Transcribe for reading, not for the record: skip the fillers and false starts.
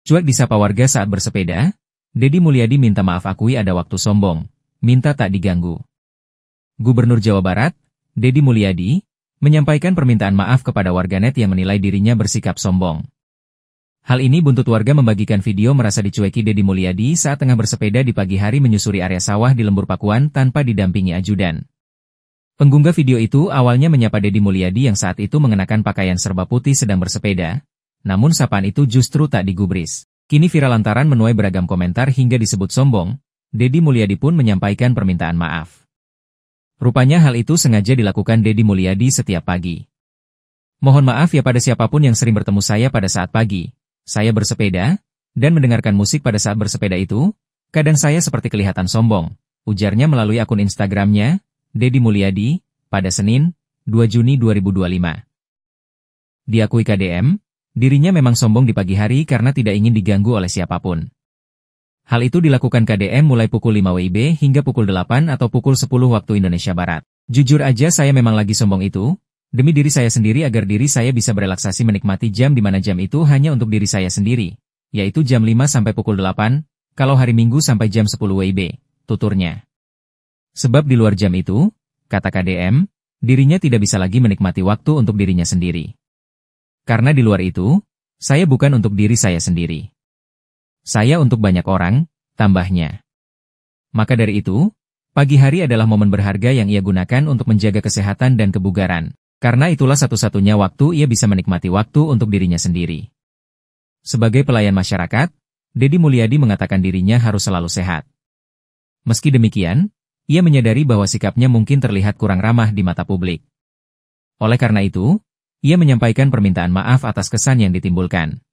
Cuek disapa warga saat bersepeda, Deddy Mulyadi minta maaf akui ada waktu sombong, minta tak diganggu. Gubernur Jawa Barat, Deddy Mulyadi, menyampaikan permintaan maaf kepada warganet yang menilai dirinya bersikap sombong. Hal ini buntut warga membagikan video merasa dicueki Deddy Mulyadi saat tengah bersepeda di pagi hari menyusuri area sawah di Lembur Pakuan tanpa didampingi ajudan. Pengunggah video itu awalnya menyapa Deddy Mulyadi yang saat itu mengenakan pakaian serba putih sedang bersepeda, namun sapaan itu justru tak digubris. Kini viral lantaran menuai beragam komentar hingga disebut sombong, Deddy Mulyadi pun menyampaikan permintaan maaf. Rupanya hal itu sengaja dilakukan Deddy Mulyadi setiap pagi. Mohon maaf ya pada siapapun yang sering bertemu saya pada saat pagi. Saya bersepeda, dan mendengarkan musik pada saat bersepeda itu, kadang saya seperti kelihatan sombong, ujarnya melalui akun Instagramnya, Deddy Mulyadi, pada Senin, 2 Juni 2025. Diakui KDM, dirinya memang sombong di pagi hari karena tidak ingin diganggu oleh siapapun. Hal itu dilakukan KDM mulai pukul 5 WIB hingga pukul 8 atau pukul 10 waktu Indonesia Barat. Jujur aja saya memang lagi sombong itu, demi diri saya sendiri agar diri saya bisa berelaksasi menikmati jam di mana jam itu hanya untuk diri saya sendiri, yaitu jam 5 sampai pukul 8, kalau hari Minggu sampai jam 10 WIB, tuturnya. Sebab di luar jam itu, kata KDM, dirinya tidak bisa lagi menikmati waktu untuk dirinya sendiri. Karena di luar itu, saya bukan untuk diri saya sendiri. Saya untuk banyak orang, tambahnya. Maka dari itu, pagi hari adalah momen berharga yang ia gunakan untuk menjaga kesehatan dan kebugaran. Karena itulah satu-satunya waktu ia bisa menikmati waktu untuk dirinya sendiri. Sebagai pelayan masyarakat, Deddy Mulyadi mengatakan dirinya harus selalu sehat. Meski demikian, ia menyadari bahwa sikapnya mungkin terlihat kurang ramah di mata publik. Oleh karena itu, ia menyampaikan permintaan maaf atas kesan yang ditimbulkan.